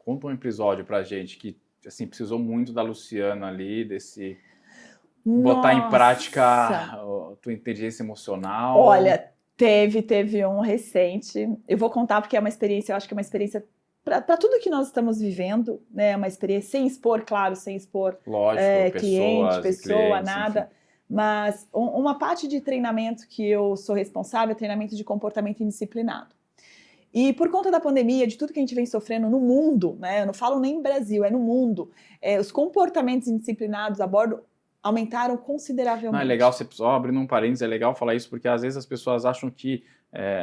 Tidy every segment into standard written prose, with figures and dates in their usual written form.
conta um episódio pra gente que assim, precisou muito da Luciana ali, desse botar em prática a tua inteligência emocional. Olha, teve um recente. Eu vou contar porque é uma experiência, eu acho que é uma experiência para tudo que nós estamos vivendo, né? É uma experiência sem expor, claro, sem expor cliente, pessoa, nada. Enfim. Mas uma parte de treinamento que eu sou responsável é treinamento de comportamento indisciplinado. E por conta da pandemia, de tudo que a gente vem sofrendo no mundo, né? Eu não falo nem no Brasil, é no mundo. Os comportamentos indisciplinados a bordo aumentaram consideravelmente. Não, é legal, só abrindo um parênteses, é legal falar isso, porque às vezes as pessoas acham que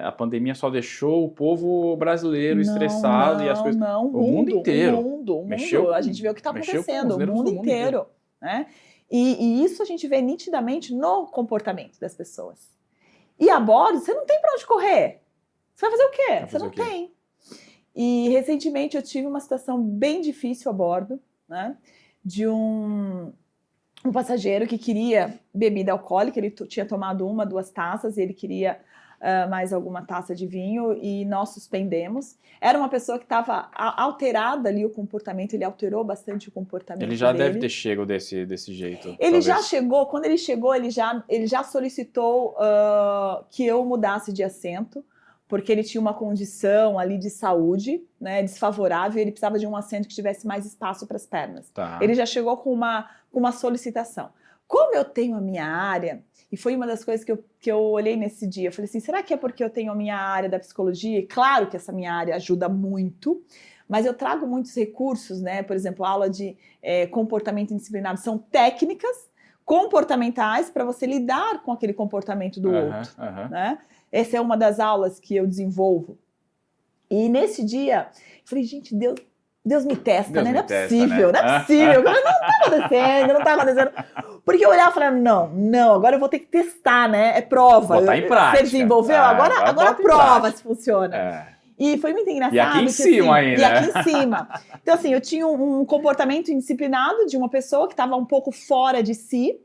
a pandemia só deixou o povo brasileiro estressado e as coisas... Não, o mundo inteiro. O mundo. A gente vê o que está acontecendo, o mundo inteiro. Né? E isso a gente vê nitidamente no comportamento das pessoas. E a bordo, você não tem para onde correr. Você vai fazer o quê? Você não tem. E recentemente eu tive uma situação bem difícil a bordo, né? De um passageiro que queria bebida alcoólica, ele tinha tomado 1, 2 taças e ele queria mais alguma taça de vinho e nós suspendemos. Era uma pessoa que estava alterada ali o comportamento, ele alterou bastante o comportamento dele. Ele já deve ter chegado desse jeito. Ele talvez. Já chegou, quando ele chegou, ele já solicitou que eu mudasse de assento, porque ele tinha uma condição ali de saúde, né, desfavorável, e ele precisava de um assento que tivesse mais espaço para as pernas. Tá. Ele já chegou com uma solicitação. Como eu tenho a minha área, e foi uma das coisas que eu olhei nesse dia, eu falei assim, será que é porque eu tenho a minha área da psicologia? E claro que essa minha área ajuda muito, mas eu trago muitos recursos, né? Por exemplo, aula de comportamento indisciplinado, são técnicas comportamentais para você lidar com aquele comportamento do outro, né? Essa é uma das aulas que eu desenvolvo. E nesse dia, eu falei, gente, Deus me testa, né? Não é possível, não é possível. Não tá acontecendo. Porque eu olhava e falava, não, agora eu vou ter que testar, né? É prova. Botar em prática. Você desenvolveu, agora prova se funciona. E foi muito engraçado. E aqui em cima ainda. E aqui em cima. Então, assim, eu tinha um comportamento indisciplinado de uma pessoa que estava um pouco fora de si.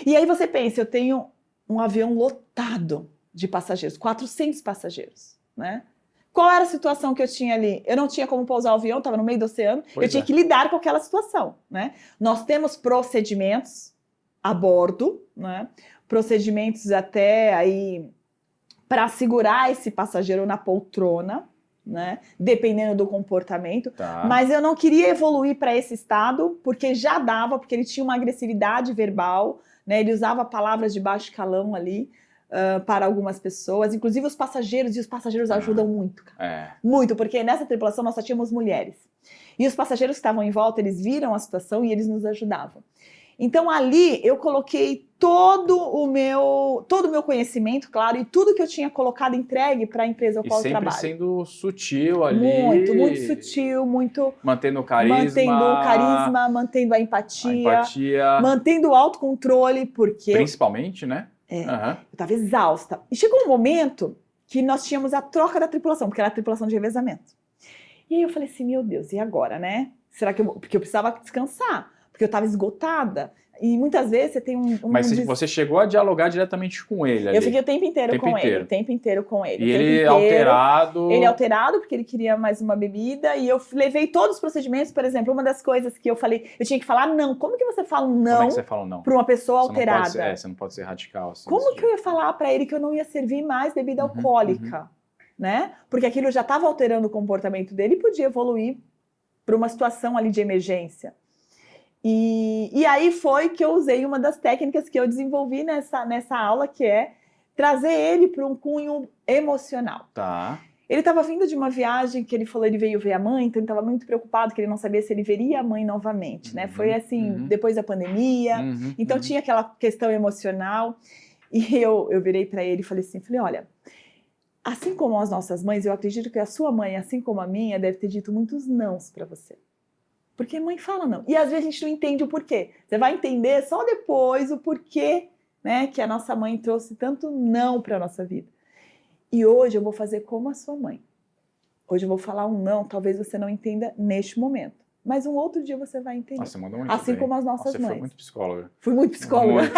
E aí você pensa, eu tenho um avião lotado de passageiros, 400 passageiros, né? Qual era a situação que eu tinha ali? Eu não tinha como pousar o avião, estava no meio do oceano, eu tinha que lidar com aquela situação, né? Nós temos procedimentos a bordo, né? Procedimentos até aí para segurar esse passageiro na poltrona, né? Dependendo do comportamento, mas eu não queria evoluir para esse estado, porque já dava, porque ele tinha uma agressividade verbal, né? Ele usava palavras de baixo calão ali, para algumas pessoas, inclusive os passageiros, e os passageiros ajudam muito, cara. Muito, porque nessa tripulação nós só tínhamos mulheres. E os passageiros que estavam em volta, eles viram a situação e eles nos ajudavam. Então ali eu coloquei todo o meu conhecimento, claro, e tudo que eu tinha colocado entregue para a empresa ao qual eu trabalho. E sempre sendo sutil ali. Muito sutil, muito... Mantendo o carisma. Mantendo a empatia. Mantendo o autocontrole, porque... Principalmente, né? Eu estava exausta. E chegou um momento que nós tínhamos a troca da tripulação, porque era a tripulação de revezamento. E aí eu falei assim, meu Deus, e agora, né? Será que porque eu precisava descansar, porque eu estava esgotada. E muitas vezes você tem Mas você chegou a dialogar diretamente com ele ali. Eu fiquei o tempo inteiro com ele. E ele alterado... Ele alterado, porque ele queria mais uma bebida. E eu levei todos os procedimentos. Por exemplo, uma das coisas que eu falei... Eu tinha que falar não. Como que você fala um não? Como é que você fala um não? Para uma pessoa alterada? Você não pode ser radical. Assim, como que eu ia falar para ele que eu não ia servir mais bebida alcoólica? Né? Porque aquilo já estava alterando o comportamento dele e podia evoluir para uma situação ali de emergência. E aí foi que eu usei uma das técnicas que eu desenvolvi nessa aula, que é trazer ele para um cunho emocional. Tá. Ele estava vindo de uma viagem que ele falou, ele veio ver a mãe, então ele estava muito preocupado, que ele não sabia se ele veria a mãe novamente, né? Foi assim, depois da pandemia, então tinha aquela questão emocional. E eu virei para ele e falei assim, olha, assim como as nossas mães, eu acredito que a sua mãe, assim como a minha, deve ter dito muitos nãos para você. Porque mãe fala não. E às vezes a gente não entende o porquê. Você vai entender só depois o porquê, né, que a nossa mãe trouxe tanto não para a nossa vida. E hoje eu vou fazer como a sua mãe. Hoje eu vou falar um não, talvez você não entenda neste momento. Mas um outro dia você vai entender. Nossa, mandou muito assim bem. Como as nossas mães. Você foi muito psicóloga. Fui muito psicóloga. Muito.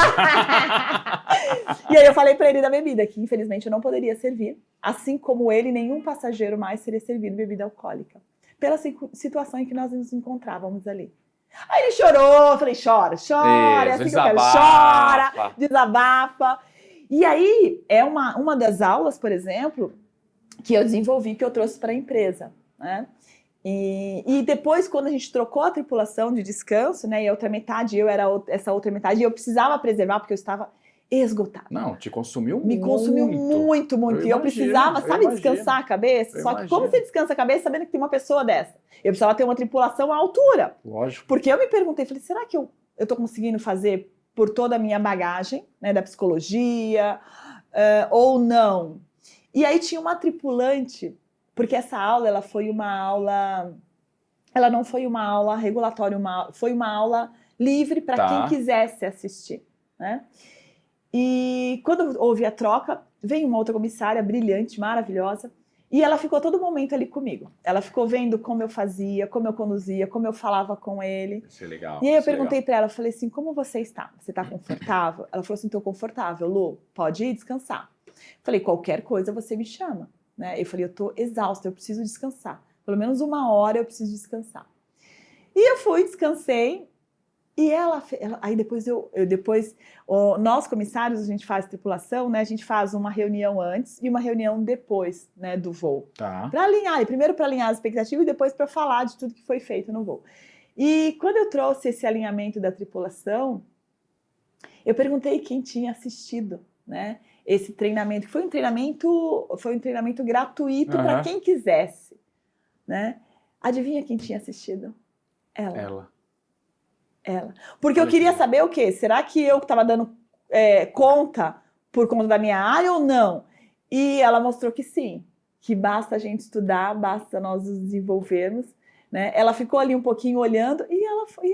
E aí eu falei para ele da bebida, que infelizmente eu não poderia servir. Assim como ele, nenhum passageiro mais seria servido bebida alcoólica. pela situação em que nós nos encontrávamos ali. Aí ele chorou, eu falei, chora, é assim que eu quero, chora, desabafa. E aí, é uma das aulas, por exemplo, que eu desenvolvi, que eu trouxe para a empresa, né? E depois, quando a gente trocou a tripulação de descanso, né, e a outra metade, eu era essa outra metade, eu precisava preservar, porque eu estava esgotada. Não, te consumiu muito. Me consumiu muito. E eu precisava, sabe, descansar a cabeça? Só que como você descansa a cabeça sabendo que tem uma pessoa dessa? Eu precisava ter uma tripulação à altura. Lógico. Porque eu me perguntei, falei, será que eu tô conseguindo fazer por toda a minha bagagem, né, da psicologia, ou não? E aí tinha uma tripulante, porque essa aula, ela foi uma aula... Ela não foi uma aula regulatória, foi uma aula livre para quem quisesse assistir, né? E quando houve a troca, veio uma outra comissária brilhante, maravilhosa, e ela ficou todo momento ali comigo. Ela ficou vendo como eu fazia, como eu conduzia, como eu falava com ele. Isso é legal. E aí eu perguntei para ela, falei assim, como você está? Você está confortável? Ela falou assim, estou confortável, Lu, pode ir descansar. Falei, qualquer coisa você me chama, né? Eu falei, eu estou exausta, eu preciso descansar. Pelo menos 1 hora eu preciso descansar. E eu fui, descansei. E aí depois nós comissários, a gente faz tripulação, né? A gente faz uma reunião antes e uma reunião depois, né, do voo. Tá. Para alinhar, primeiro para alinhar as expectativas e depois para falar de tudo que foi feito no voo. E quando eu trouxe esse alinhamento da tripulação, eu perguntei quem tinha assistido, né? Esse treinamento, que foi um treinamento gratuito para quem quisesse, né? Adivinha quem tinha assistido? Ela. Porque eu queria saber o quê? Será que eu estava dando conta por conta da minha área ou não? E ela mostrou que sim, que basta a gente estudar, basta nós nos desenvolvermos, né? Ela ficou ali um pouquinho olhando e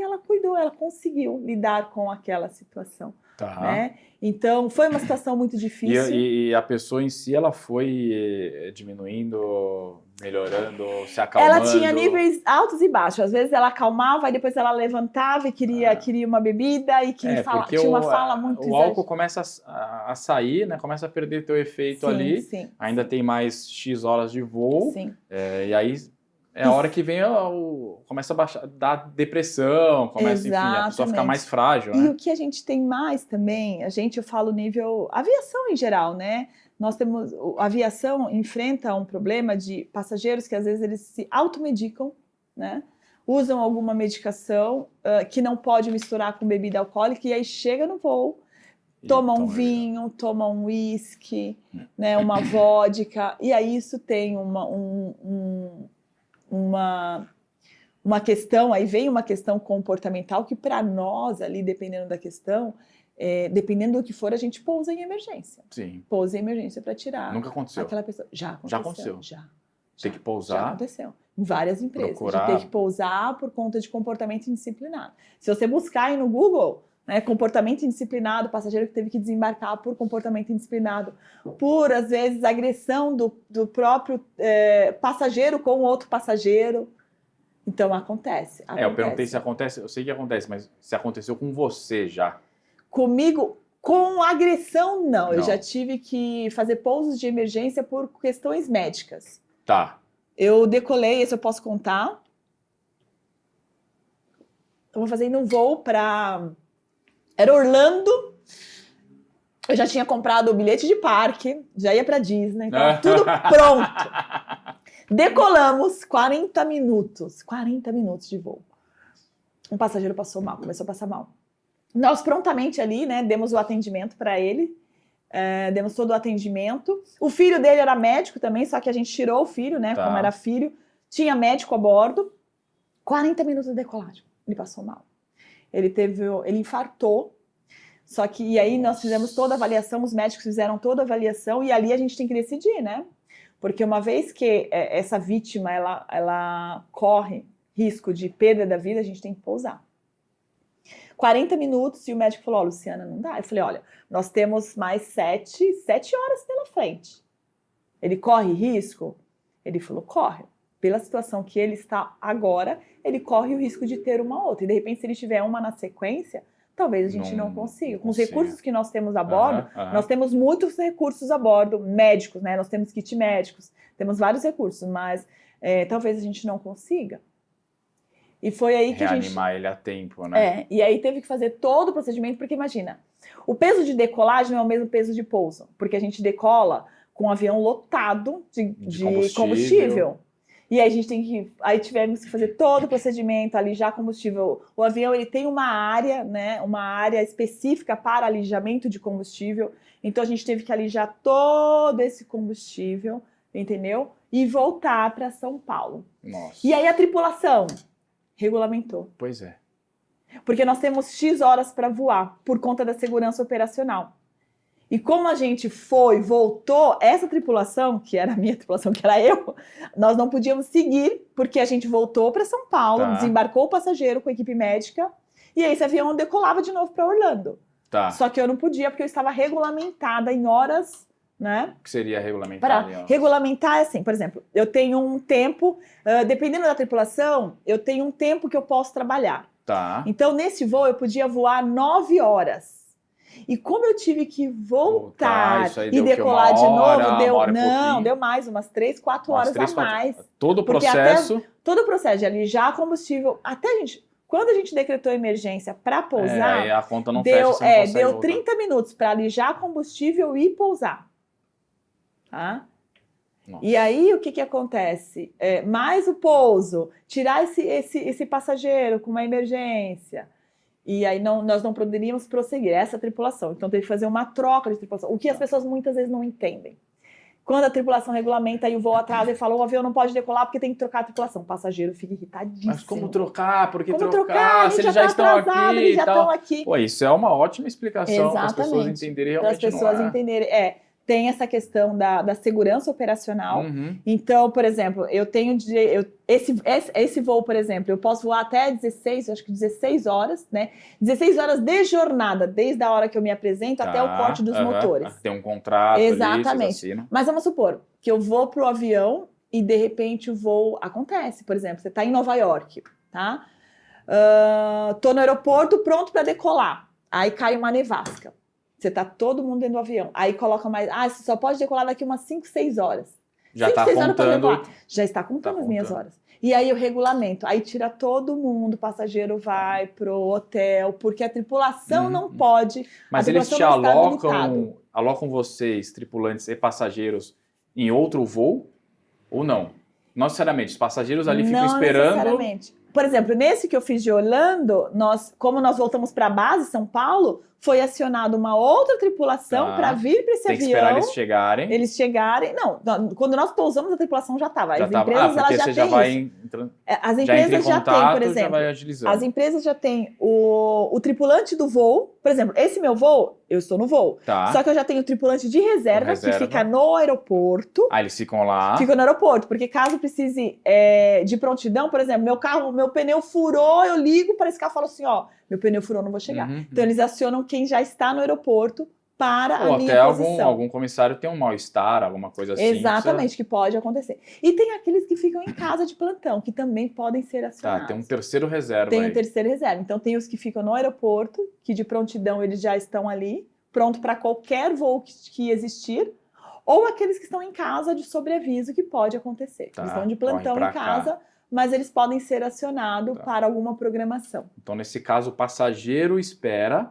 ela cuidou, ela conseguiu lidar com aquela situação. Né? Então, foi uma situação muito difícil. E a pessoa em si, ela foi diminuindo, melhorando, se acalmando? Ela tinha níveis altos e baixos. Às vezes ela acalmava, e depois ela levantava e queria uma bebida e tinha uma fala muito o álcool começa a sair, né? Começa a perder teu efeito ali. Ainda tem mais X horas de voo. E aí... É a hora que vem começa a baixar, dar depressão, começa, enfim, a pessoa ficar mais frágil, né? E o que a gente tem mais também, eu falo nível aviação em geral, né? A aviação enfrenta um problema de passageiros que às vezes eles se automedicam, né? Usam alguma medicação que não pode misturar com bebida alcoólica e aí chega no voo, toma um vinho, toma um uísque, né? Uma vodka, e aí isso tem uma questão, aí vem uma questão comportamental que para nós ali, dependendo da questão, dependendo do que for, a gente pousa em emergência. Sim. Pousa em emergência para tirar. Nunca aconteceu? Aquela pessoa. Já aconteceu. Tem que pousar? Já aconteceu. Em várias empresas. Procurar. De ter que pousar por conta de comportamento indisciplinado. Se você buscar aí no Google, né, comportamento indisciplinado, passageiro que teve que desembarcar por comportamento indisciplinado, por, às vezes, agressão do próprio passageiro com outro passageiro. Então, acontece. Eu perguntei se acontece, eu sei que acontece, mas se aconteceu com você já? Comigo, com agressão, não. Eu já tive que fazer pousos de emergência por questões médicas. Tá. Eu decolei, esse eu posso contar. Eu vou fazendo um voo para... Era Orlando, eu já tinha comprado o bilhete de parque, já ia para Disney, então tudo pronto. Decolamos, 40 minutos de voo. Um passageiro passou mal, começou a passar mal. Nós prontamente ali, né, demos o atendimento para ele, demos todo o atendimento. O filho dele era médico também, só que a gente tirou o filho, né, como era filho. Tinha médico a bordo. 40 minutos de decolagem, ele passou mal. Ele infartou, só que e aí nós fizemos toda a avaliação, os médicos fizeram toda a avaliação e ali a gente tem que decidir, né? Porque uma vez que essa vítima ela corre risco de perda da vida, a gente tem que pousar. 40 minutos e o médico falou, Luciana, não dá. Eu falei, olha, nós temos mais 7 horas pela frente. Ele corre risco? Ele falou, corre. Pela situação que ele está agora, ele corre o risco de ter uma outra. E, de repente, se ele tiver uma na sequência, talvez a gente não consiga. Com os recursos que nós temos a bordo, nós temos muitos recursos a bordo, médicos, né? Nós temos kit médicos, temos vários recursos, mas talvez a gente não consiga. E foi aí que reanimar ele a tempo, né? E aí teve que fazer todo o procedimento, porque imagina, o peso de decolagem não é o mesmo peso de pouso, porque a gente decola com um avião lotado de combustível. E aí a gente tivemos que fazer todo o procedimento, alijar combustível. O avião, ele tem uma área, né, uma área específica para alijamento de combustível. Então a gente teve que alijar todo esse combustível, entendeu? E voltar para São Paulo. Nossa. E aí a tripulação regulamentou. Pois é. Porque nós temos X horas para voar, por conta da segurança operacional. E como a gente voltou, essa tripulação, que era a minha tripulação, que era eu, nós não podíamos seguir, porque a gente voltou para São Paulo, desembarcou o passageiro com a equipe médica, e aí esse avião decolava de novo para Orlando. Só que eu não podia, porque eu estava regulamentada em horas, né? O que seria regulamentar? Regulamentar é assim, por exemplo, eu tenho um tempo, dependendo da tripulação, eu tenho um tempo que eu posso trabalhar. Então, nesse voo, eu podia voar 9 horas. E como eu tive que voltar e decolar de novo, deu mais, umas 3, 4 horas a mais. Todo o processo? Todo o processo de alijar combustível, quando a gente decretou emergência para pousar, a conta não fecha, você não consegue deu voltar. 30 minutos para alijar combustível e pousar. E aí, o que acontece? Mais o pouso, tirar esse passageiro com uma emergência. E aí nós não poderíamos prosseguir, essa tripulação. Então teve que fazer uma troca de tripulação. O que as pessoas muitas vezes não entendem. Quando a tripulação regulamenta e o voo atrasa e fala, o avião não pode decolar porque tem que trocar a tripulação. O passageiro fica irritadíssimo. Mas como trocar? Por que trocar? Se eles já estão aqui eles já estão aqui. Pô, isso é uma ótima explicação para as pessoas entenderem realmente. Para as pessoas entenderem. Tem essa questão da segurança operacional. Então, por exemplo, eu tenho esse voo, por exemplo, eu posso voar até 16 horas, né? 16 horas de jornada, desde a hora que eu me apresento até o corte dos motores. Tem um contrato. Exatamente. Ali, mas vamos supor que eu vou pro avião e de repente o voo acontece. Por exemplo, você está em Nova York, tá? Tô no aeroporto pronto para decolar. Aí cai uma nevasca. Você tá todo mundo dentro do avião. Aí coloca mais... você só pode decolar daqui umas 5, 6 horas. Já está contando... Já está contando as minhas horas. E aí o regulamento. Aí tira todo mundo, o passageiro vai pro hotel, porque a tripulação não pode... Mas eles te alocam vocês, tripulantes e passageiros, em outro voo? Ou não? Não necessariamente. Os passageiros ali ficam esperando... Não necessariamente. Por exemplo, nesse que eu fiz de Orlando, como nós voltamos para a base, São Paulo, foi acionada uma outra tripulação para vir para esse avião. Tem que esperar eles chegarem. Eles chegarem. Não, quando nós pousamos, a tripulação já estava. As empresas, porque elas você já vai entrando. As empresas já têm, por exemplo. Já vai agilizando. As empresas já têm o tripulante do voo. Por exemplo, esse meu voo, eu estou no voo. Só que eu já tenho o tripulante de reserva que fica no aeroporto. Eles ficam lá. Ficam no aeroporto, porque caso precise de prontidão, por exemplo, meu pneu furou, eu ligo para esse carro e falo assim, meu pneu furou, não vou chegar. Então eles acionam quem já está no aeroporto para a minha posição. Ou até algum comissário tem um mal-estar, alguma coisa assim. Exatamente, que pode acontecer. E tem aqueles que ficam em casa de plantão, que também podem ser acionados. Tem um terceiro reserva. Tem um terceiro reserva. Então tem os que ficam no aeroporto, que de prontidão eles já estão ali, pronto para qualquer voo que existir, ou aqueles que estão em casa de sobreaviso, que pode acontecer. Eles estão de plantão em casa, mas eles podem ser acionados para alguma programação. Então, nesse caso, o passageiro espera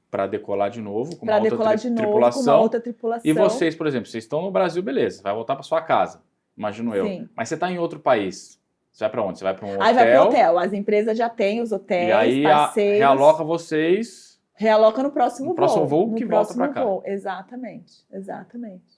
para decolar de novo com uma outra tripulação. E vocês, por exemplo, vocês estão no Brasil, beleza, vai voltar para sua casa, imagino eu. Sim. Mas você está em outro país. Você vai para onde? Você vai para um hotel? Aí vai para o hotel. As empresas já têm os hotéis, e aí parceiros. Realoca vocês... Realoca no próximo voo. No próximo voo que volta para cá. Exatamente.